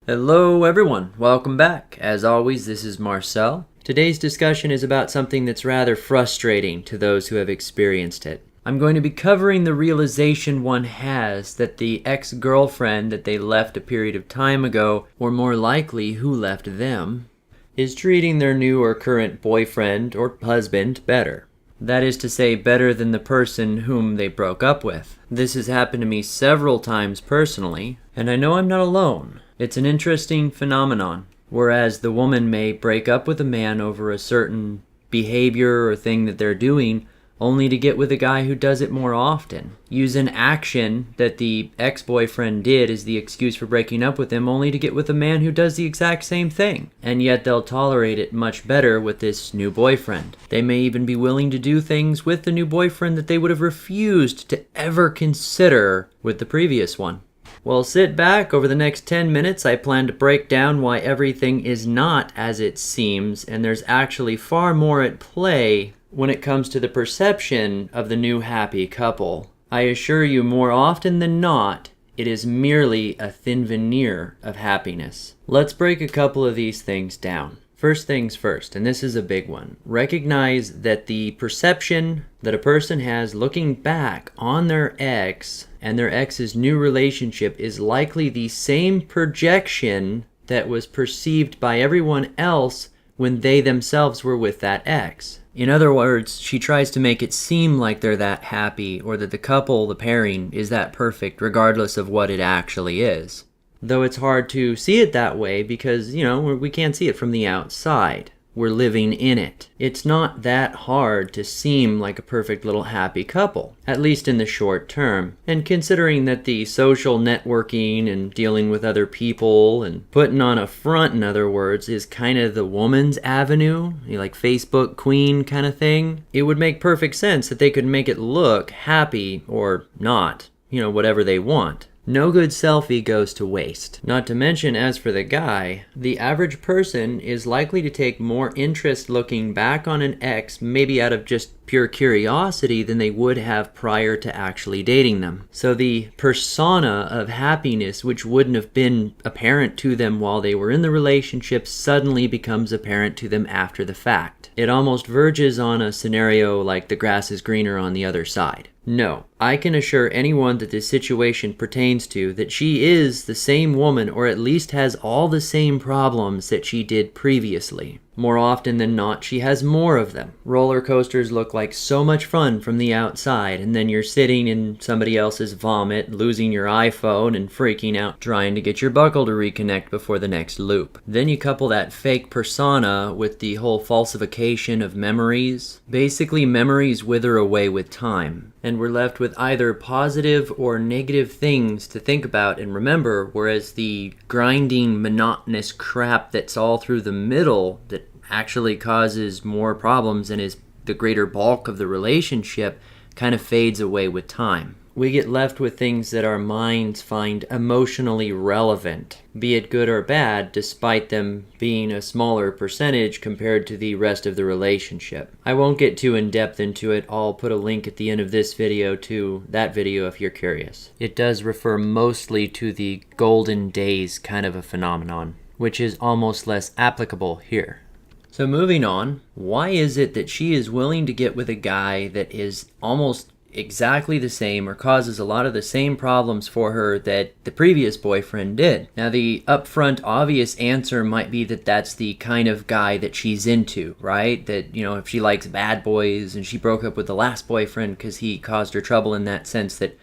Hello everyone, welcome back. As always, this is Marcel. Today's discussion is about something that's rather frustrating to those who have experienced it. I'm going to be covering the realization one has that the ex-girlfriend that they left a period of time ago, or more likely who left them, is treating their new or current boyfriend or husband better. That is to say, better than the person whom they broke up with. This has happened to me several times personally, and I know I'm not alone. It's an interesting phenomenon, whereas the woman may break up with a man over a certain behavior or thing that they're doing, only to get with a guy who does it more often. Use an action that the ex-boyfriend did as the excuse for breaking up with him, only to get with a man who does the exact same thing. And yet they'll tolerate it much better with this new boyfriend. They may even be willing to do things with the new boyfriend that they would have refused to ever consider with the previous one. Well, sit back. Over the next 10 minutes, I plan to break down why everything is not as it seems, and there's actually far more at play when it comes to the perception of the new happy couple. I assure you, more often than not, it is merely a thin veneer of happiness. Let's break a couple of these things down. First things first, and this is a big one. Recognize that the perception that a person has looking back on their ex and their ex's new relationship is likely the same projection that was perceived by everyone else when they themselves were with that ex. In other words, she tries to make it seem like they're that happy, or that the couple, the pairing, is that perfect regardless of what it actually is. Though it's hard to see it that way because, we can't see it from the outside. We're living in it. It's not that hard to seem like a perfect little happy couple, at least in the short term. And considering that the social networking and dealing with other people and putting on a front, in other words, is kind of the woman's avenue, like Facebook queen kind of thing, it would make perfect sense that they could make it look happy or not, whatever they want. No good selfie goes to waste. Not to mention, as for the guy, the average person is likely to take more interest looking back on an ex, maybe out of just pure curiosity, than they would have prior to actually dating them. So the persona of happiness, which wouldn't have been apparent to them while they were in the relationship, suddenly becomes apparent to them after the fact. It almost verges on a scenario like the grass is greener on the other side. No, I can assure anyone that this situation pertains to that she is the same woman, or at least has all the same problems that she did previously. More often than not, she has more of them. Roller coasters look like so much fun from the outside, and then you're sitting in somebody else's vomit, losing your iPhone, and freaking out trying to get your buckle to reconnect before the next loop. Then you couple that fake persona with the whole falsification of memories. Basically, memories wither away with time, and we're left with either positive or negative things to think about and remember, whereas the grinding, monotonous crap that's all through the middle that actually causes more problems and is the greater bulk of the relationship kind of fades away with time. We get left with things that our minds find emotionally relevant, be it good or bad, despite them being a smaller percentage compared to the rest of the relationship. I won't get too in-depth into it. I'll put a link at the end of this video to that video if you're curious. It does refer mostly to the golden days kind of a phenomenon, which is almost less applicable here. So moving on, why is it that she is willing to get with a guy that is almost exactly the same or causes a lot of the same problems for her that the previous boyfriend did? Now, the upfront obvious answer might be that that's the kind of guy that she's into, right? That, if she likes bad boys and she broke up with the last boyfriend because he caused her trouble in that sense that,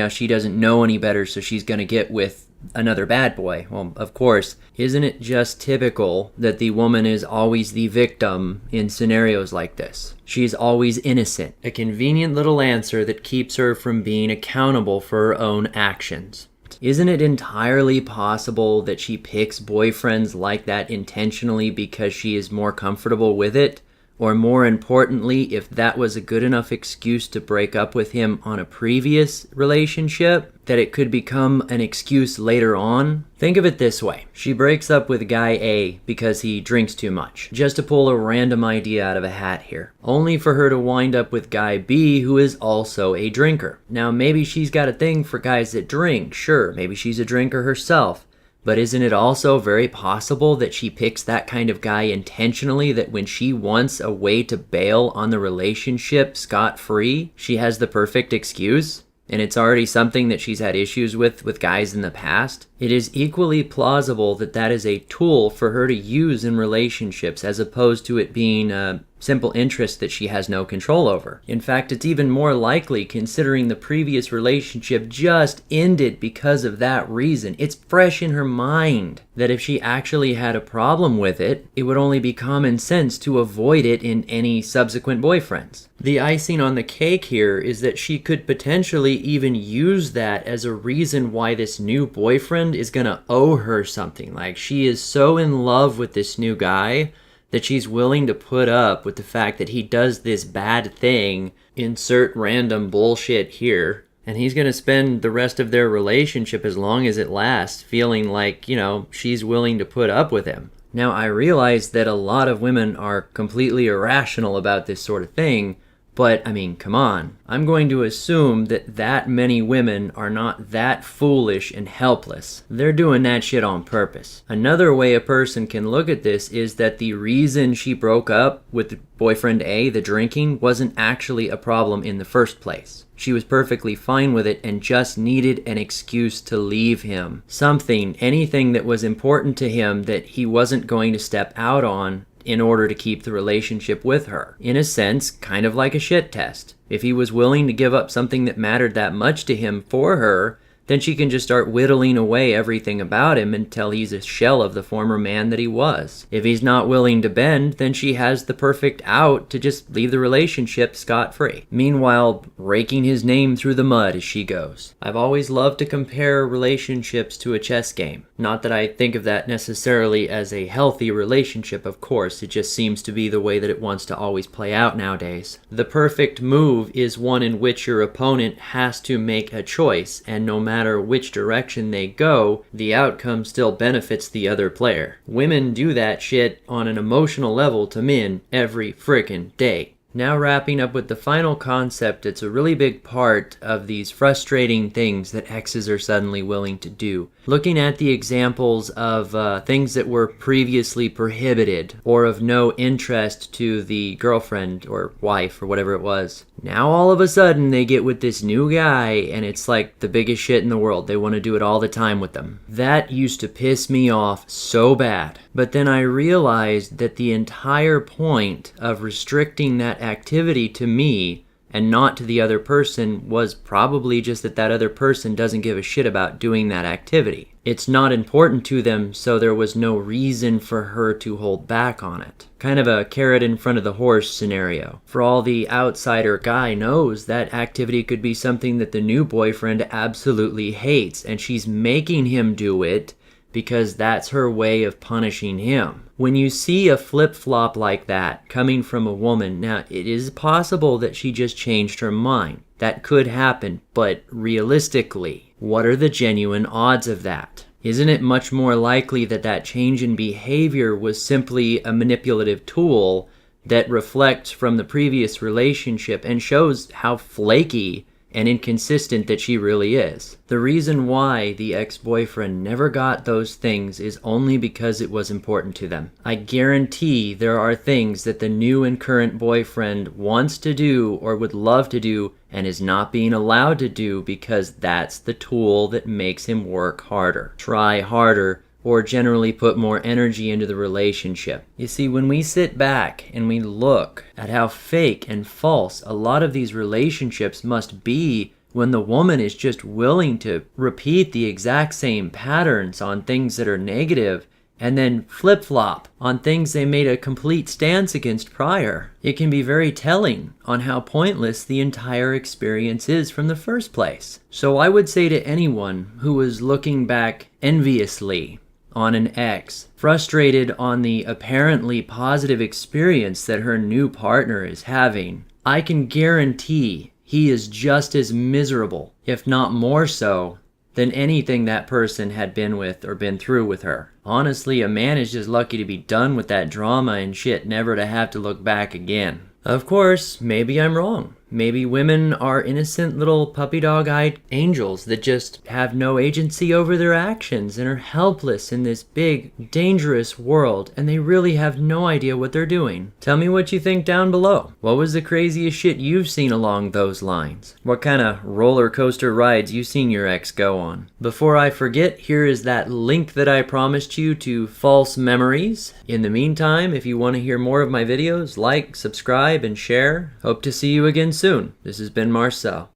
she doesn't know any better, so she's going to get with another bad boy. Well, of course, isn't it just typical that the woman is always the victim in scenarios like this? She's always innocent. A convenient little answer that keeps her from being accountable for her own actions. Isn't it entirely possible that she picks boyfriends like that intentionally because she is more comfortable with it? Or more importantly, if that was a good enough excuse to break up with him on a previous relationship, that it could become an excuse later on? Think of it this way. She breaks up with guy A because he drinks too much. Just to pull a random idea out of a hat here. Only for her to wind up with guy B, who is also a drinker. Now, maybe she's got a thing for guys that drink, sure. Maybe she's a drinker herself. But isn't it also very possible that she picks that kind of guy intentionally, that when she wants a way to bail on the relationship scot-free, she has the perfect excuse? And it's already something that she's had issues with guys in the past. It is equally plausible that that is a tool for her to use in relationships, as opposed to it being a simple interest that she has no control over. In fact, it's even more likely, considering the previous relationship just ended because of that reason. It's fresh in her mind that if she actually had a problem with it, it would only be common sense to avoid it in any subsequent boyfriends. The icing on the cake here is that she could potentially even use that as a reason why this new boyfriend is gonna owe her something. Like, she is so in love with this new guy that she's willing to put up with the fact that he does this bad thing, insert random bullshit here, and he's gonna spend the rest of their relationship, as long as it lasts, feeling like, she's willing to put up with him. Now, I realize that a lot of women are completely irrational about this sort of thing, but, come on. I'm going to assume that many women are not that foolish and helpless. They're doing that shit on purpose. Another way a person can look at this is that the reason she broke up with boyfriend A, the drinking, wasn't actually a problem in the first place. She was perfectly fine with it and just needed an excuse to leave him. Anything that was important to him that he wasn't going to step out on in order to keep the relationship with her. In a sense, kind of like a shit test. If he was willing to give up something that mattered that much to him for her, then she can just start whittling away everything about him until he's a shell of the former man that he was. If he's not willing to bend, then she has the perfect out to just leave the relationship scot-free. Meanwhile, raking his name through the mud as she goes. I've always loved to compare relationships to a chess game. Not that I think of that necessarily as a healthy relationship, of course. It just seems to be the way that it wants to always play out nowadays. The perfect move is one in which your opponent has to make a choice, and no matter which direction they go, the outcome still benefits the other player. Women do that shit on an emotional level to men every frickin' day. Now, wrapping up with the final concept, it's a really big part of these frustrating things that exes are suddenly willing to do. Looking at the examples of things that were previously prohibited or of no interest to the girlfriend or wife or whatever it was. Now all of a sudden they get with this new guy and it's like the biggest shit in the world. They want to do it all the time with them. That used to piss me off so bad. But then I realized that the entire point of restricting that activity to me and not to the other person was probably just that other person doesn't give a shit about doing that activity. It's not important to them, so there was no reason for her to hold back on it. Kind of a carrot in front of the horse scenario. For all the outsider guy knows, that activity could be something that the new boyfriend absolutely hates, and she's making him do it because that's her way of punishing him. When you see a flip-flop like that coming from a woman, now it is possible that she just changed her mind. That could happen, but realistically, what are the genuine odds of that? Isn't it much more likely that change in behavior was simply a manipulative tool that reflects from the previous relationship and shows how flaky and inconsistent that she really is? The reason why the ex-boyfriend never got those things is only because it was important to them. I guarantee there are things that the new and current boyfriend wants to do or would love to do and is not being allowed to do because that's the tool that makes him work harder, try harder, or generally put more energy into the relationship. You see, when we sit back and we look at how fake and false a lot of these relationships must be when the woman is just willing to repeat the exact same patterns on things that are negative and then flip-flop on things they made a complete stance against prior, it can be very telling on how pointless the entire experience is from the first place. So I would say to anyone who is looking back enviously on an ex, frustrated on the apparently positive experience that her new partner is having, I can guarantee he is just as miserable, if not more so, than anything that person had been with or been through with her. Honestly, a man is just lucky to be done with that drama and shit, never to have to look back again. Of course, maybe I'm wrong. Maybe women are innocent little puppy dog-eyed angels that just have no agency over their actions and are helpless in this big, dangerous world, and they really have no idea what they're doing. Tell me what you think down below. What was the craziest shit you've seen along those lines? What kind of roller coaster rides you seen your ex go on? Before I forget, here is that link that I promised you to False Memories. In the meantime, if you want to hear more of my videos, like, subscribe, and share. Hope to see you again soon. This has been Marcel.